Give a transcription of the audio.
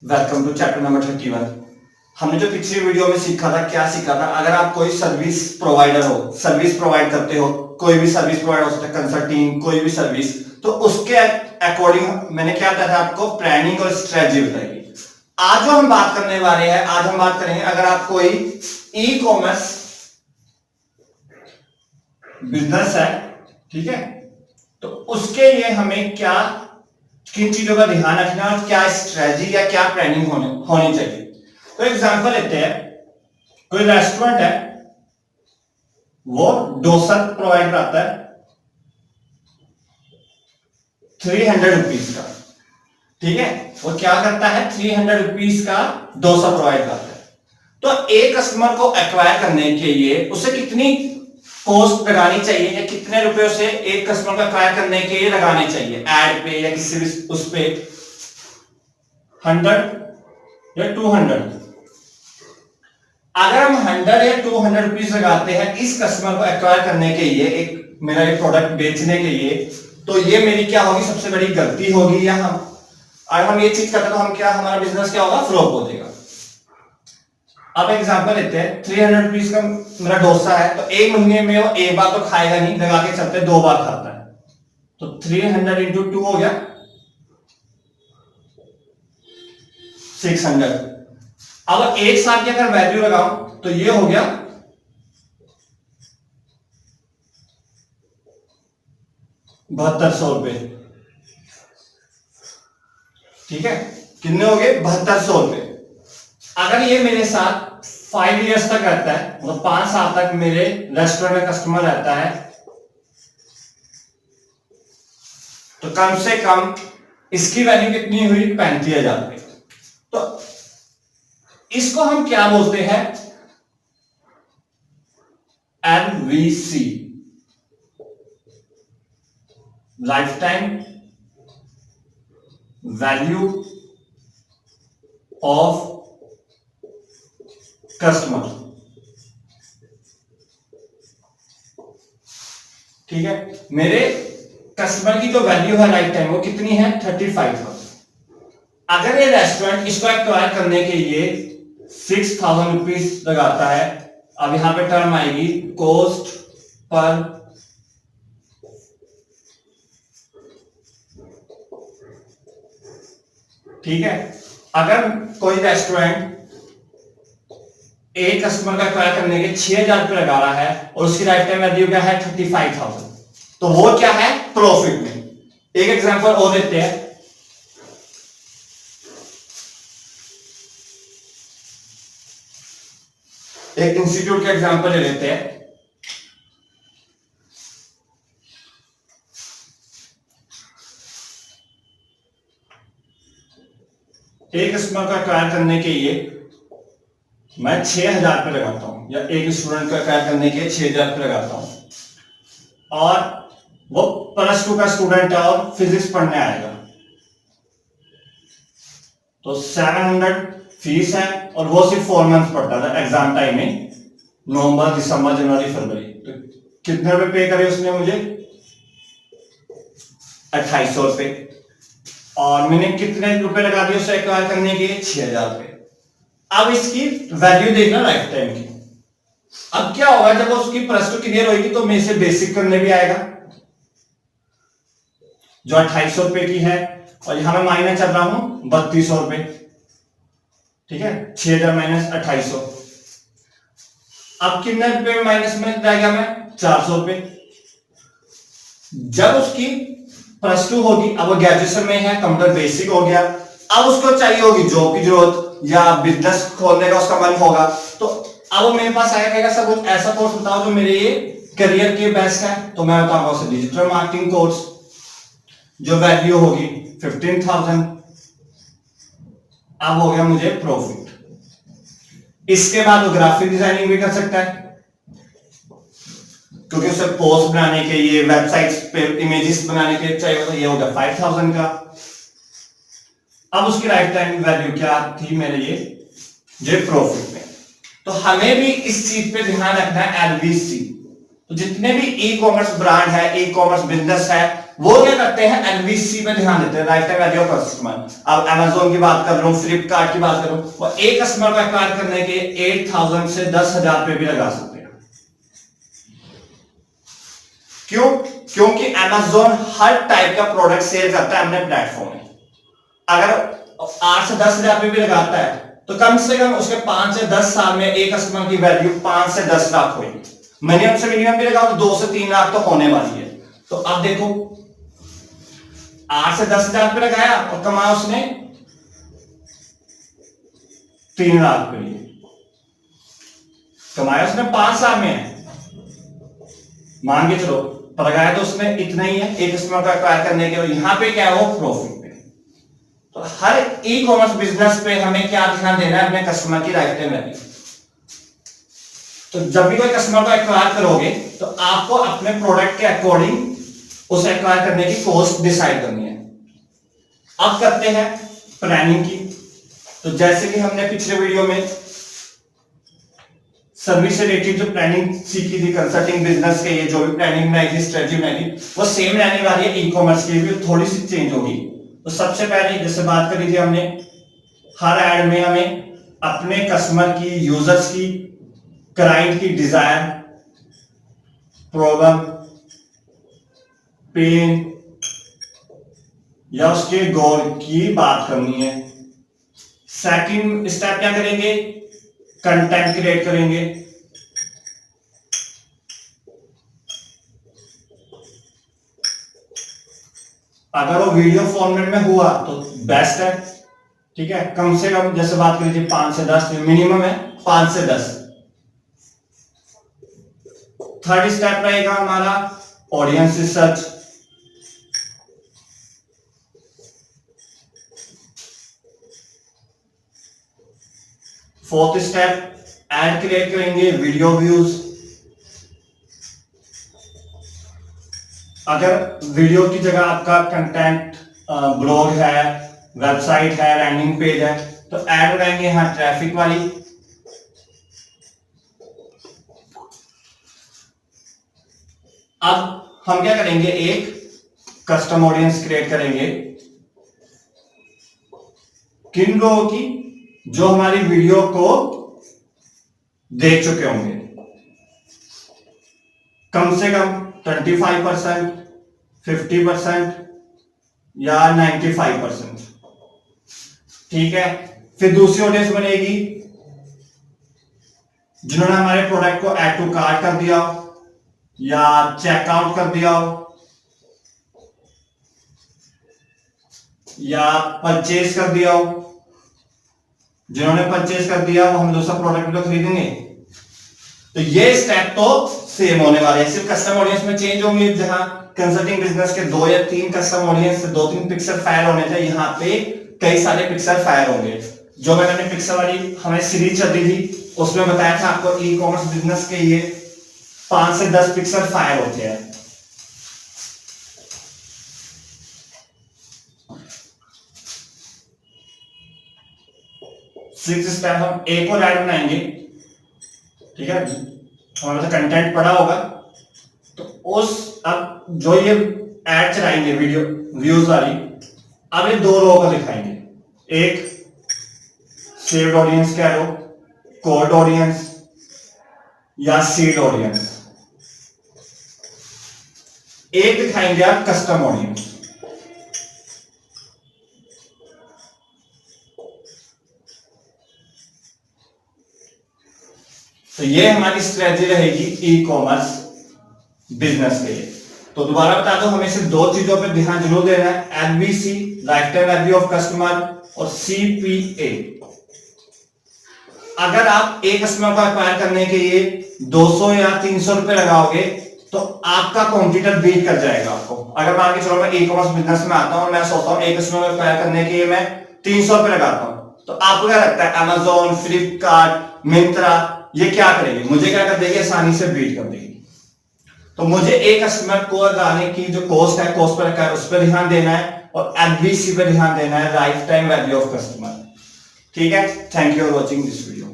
Welcome to chapter number 31। हमने जो पिछली वीडियो में सीखा था, क्या सीखा था? अगर आप कोई सर्विस प्रोवाइडर हो, सर्विस प्रोवाइड करते हो, कोई भी सर्विस प्रोवाइड हो सकता है, कंसल्टिंग, कोई भी सर्विस, तो उसके अकॉर्डिंग मैंने क्या बताया था आपको, प्लानिंग और स्ट्रेटजी बताई। आज जो हम बात करने वाले हैं, आज हम बात करेंगे अगर आप कोई ई कॉमर्स बिजनेस है, ठीक है, तो उसके लिए हमें क्या, किन चीजों का ध्यान रखना और क्या स्ट्रेटजी या क्या प्लानिंग होनी चाहिए। तो एग्जांपल लेते हैं, कोई रेस्टोरेंट है, वो डोसा प्रोवाइड कराता है 300 रुपीज का, ठीक है, वो क्या करता है 300 रुपीज का डोसा प्रोवाइड करता है। तो एक कस्टमर को एक्वायर करने के लिए उसे कितनी कॉस्ट लगानी चाहिए या कितने रुपए से एक कस्टमर को एक्वायर करने के लिए लगाने चाहिए, एड पे या किसी भी उस पे, 100 या 200? अगर हम 100 या 200 रुपीज लगाते हैं इस कस्टमर को एक्वायर करने के लिए, एक मेरा ये प्रोडक्ट बेचने के लिए, तो ये मेरी क्या होगी, सबसे बड़ी गलती होगी। या अगर हम ये चीज करते हैं तो हम क्या, हमारा बिजनेस क्या होगा, फ्लॉप हो जाएगा। अब एग्जांपल लेते हैं, 300 रुपीज का मेरा डोसा है, तो एक महीने में वो एक बार तो खाएगा नहीं, लगा के चलते 2 बार खाता है, तो 300 इंटू 2 हो गया 600। अब एक साल की अगर वैल्यू लगाऊं तो ये हो गया 7200 रुपए, ठीक है, कितने हो गए, 7200 रुपए। अगर ये मेरे साथ 5 इयर्स तक रहता है, मतलब 5 साल तक मेरे रेस्टोरेंट में कस्टमर रहता है, तो कम से कम इसकी वैल्यू कितनी हुई, 35,000 रुपए। तो इसको हम क्या बोलते हैं, LVC, life time value of customer, ठीक है। मेरे कस्टमर की जो वैल्यू है लाइफ टाइम, वो कितनी है, 35,000। अगर ये रेस्टोरेंट इसको एक्वायर करने के लिए 6,000 रुपीज लगाता है, अब यहां पे टर्म आएगी कॉस्ट पर ठीक है। अगर कोई रेस्टोरेंट एक कस्टमर का एक्वायर करने के 6,000 रुपए लगा रहा है और उसकी लाइफ टाइम वैल्यू क्या है, 35,000, तो वो क्या है, प्रॉफिट में। एक एग्जांपल और देते हैं, एक इंस्टीट्यूट का एग्जांपल ले लेते हैं। एक कस्टमर का एक्वायर करने के लिए मैं 6,000 रुपये लगाता हूं, या एक स्टूडेंट को एक्वायर करने के लिए 6,000 रुपये लगाता हूं, और वो +2 का स्टूडेंट है और फिजिक्स पढ़ने आएगा, तो 700 फीस है, और वो सिर्फ 4 मंथ पढ़ता था एग्जाम टाइम में, नवंबर, दिसंबर, जनवरी, फरवरी। तो कितने रुपए पे करे उसने मुझे, 2,800 रुपए, और मैंने कितने रुपए लगा दिए उसे एक्वायर करने के लिए, 6,000 रुपए। अब इसकी वैल्यू देखना लाइफ टाइम की। अब क्या होगा, जब उसकी +2 क्लियर होगी तो मेरे से बेसिक करने भी आएगा, जो 2,800 रुपए की है, और यहां मैं माइनस चल रहा हूं 3,200 रुपए, ठीक है, 6,000 माइनस 2,800। अब कितने रुपए माइनस में जाएगा, मैं 400 रुपए। जब उसकी +2 होगी, अब वो ग्रेजुएशन में है, कंप्यूटर बेसिक हो गया, अब उसको चाहिए होगी जॉब की जरूरत या बिजनेस खोलने का उसका मन होगा, तो अब वो मेरे पास आया, कहेगा सर कुछ ऐसा कोर्स बताओ जो मेरे ये करियर के बेस्ट है, तो मैं बताऊंगा उसे डिजिटल मार्केटिंग कोर्स, जो वैल्यू होगी 15,000। अब हो गया मुझे प्रॉफिट। इसके बाद वो ग्राफिक डिजाइनिंग भी कर सकता है, क्योंकि उसे पोस्ट बनाने के लिए, वेबसाइट्स पे इमेजेस बनाने के लिए चाहिए होता है, ये होगा 5,000 का। अब उसकी लाइफ टाइम वैल्यू क्या थी मेरे लिए, जो प्रॉफिट में। तो हमें भी इस चीज पे ध्यान रखना है, LVC। तो जितने भी ई कॉमर्स ब्रांड है, ई कॉमर्स बिजनेस है, वो क्या करते हैं, एलवीसी पे ध्यान देते हैं, life time value of customer. अब अमेजोन की बात कर लूं, फ्लिपकार्ट की बात करूं, वो एक कस्टमर को एक्वायर करने के 8,000 से 10,000 रुपए भी लगा सकते हैं। क्यों? क्योंकि अमेजोन हर टाइप का प्रोडक्ट सेल करता है अपने प्लेटफॉर्म में। अगर 8 से 10,000 रुपए भी लगाता है तो कम से कम उसके 5 से 10 साल में एक कस्टमर की वैल्यू 5 से 10 लाख होगी। मिनिमम से मिनिमम भी लगाओ तो 2 से 3 लाख तो होने वाली है। तो अब देखो 8 से 10,000 रुपए लगाया और कमाया उसने 3 लाख रुपए, कमाया उसने 5 साल में, मान के चलो, पर लगाया तो उसने इतना ही है एक कस्टमर को एक्वायर करने के। और यहां पे क्या है, वो प्रॉफिट पे। तो हर ई कॉमर्स बिजनेस पे हमें क्या ध्यान देना है, अपने कस्टमर की लाइफ टाइम वैल्यू। तो जब भी कोई कस्टमर को एक्वायर करोगे तो आपको अपने प्रोडक्ट के अकॉर्डिंग उसे एक्वायर करने की कॉस्ट डिसाइड करनी है। अब करते हैं प्लानिंग की। तो जैसे कि हमने पिछले वीडियो में सर्विस से रिलेटेड जो प्लानिंग सीखी थी, कंसल्टिंग बिजनेस के, ये जो भी प्लानिंग बनाई थी, स्ट्रेटजी बनाई थी, वो सेम रहने वाली है ई कॉमर्स की भी, थोड़ी सी चेंज होगी। तो सबसे पहले जैसे बात करी थी हमने, हर एड में हमें अपने कस्टमर की, यूजर्स की, क्लाइंट की डिजायर, प्रॉब्लम, पेन या उसके गोल की बात करनी है। सेकंड स्टेप क्या करेंगे, कंटेंट क्रिएट करेंगे। अगर वो वीडियो फॉर्मेट में हुआ तो बेस्ट है, ठीक है। कम से कम जैसे बात करी थी 5 से 10, मिनिमम है 5 से 10। थर्ड स्टेप रहेगा हमारा audience research. Fourth step ad create करेंगे, वीडियो व्यूज। अगर वीडियो की जगह आपका कंटेंट ब्लॉग है, वेबसाइट है, लैंडिंग पेज है, तो ऐड लगाएंगे यहां ट्रैफिक वाली। अब हम क्या करेंगे, एक कस्टम ऑडियंस क्रिएट करेंगे। किन लोगों की, जो हमारी वीडियो को देख चुके होंगे, कम से कम 25%, 50% या 95%, ठीक है। फिर दूसरी ऑडियंस बनेगी जिन्होंने हमारे प्रोडक्ट को ऐड टू कार्ट कर दिया हो या चेकआउट कर दिया हो या परचेज कर दिया हो। जिन्होंने परचेज कर दिया वो हम दूसरा प्रोडक्ट तो खरीदेंगे। तो ये स्टेप तो सेम होने वाले हैं, सिर्फ कस्टम ऑडियंस में चेंज होंगे। जहां कंसल्टिंग बिजनेस के 2 या 3 कस्टम ऑडियंस से 2-3 पिक्सल फायर होने थे, यहाँ पे कई सारे पिक्सल फायर होंगे। जो मैंने अपने पिक्सल वाली हमें सीरीज चल रही थी उसमें बताया था आपको, ई कॉमर्स बिजनेस के ये 5 से 10 पिक्सल फायर होते हैं। सिक्स स्टेप हम एक और ऐड बनाएंगे, ठीक है। हमारा कंटेंट पड़ा होगा तो उस, अब जो ये ऐड चलाएंगे वीडियो व्यूज वाली, अब ये 2 लोगों को दिखाएंगे। एक सेव्ड ऑडियंस कह लो, कोल्ड ऑडियंस या सीड ऑडियंस। एक दिखाएंगे आप कस्टम ऑडियंस। तो ये हमारी स्ट्रेटजी रहेगी ई कॉमर्स बिजनेस के लिए। तो दोबारा बता दो, हमें सिर्फ 2 चीजों पे ध्यान जरूर देना है, LVC, life time value of customer, और सीपीए। अगर आप एक कस्टमर को एक्वायर करने के लिए 200 या 300 रुपए लगाओगे तो आपका कॉम्पिटिटर बीट कर जाएगा आपको। अगर मान के चलो मैं ई कॉमर्स बिजनेस में आता हूं, मैं सोचता हूं एक कस्टमर को एक्वायर करने के लिए मैं 300 रुपए लगाता हूं, तो आपको क्या लगता है अमेजोन, फ्लिपकार्ट, मिंत्रा ये क्या करेगी, मुझे क्या कर देगी, आसानी से बीट कर देगी। तो मुझे एक कस्टमर को लगाने की जो कॉस्ट है, कॉस्ट पर उस पर ध्यान देना है, और एलवीसी पे ध्यान देना है, life time value of customer. ठीक है, thank you for watching this video.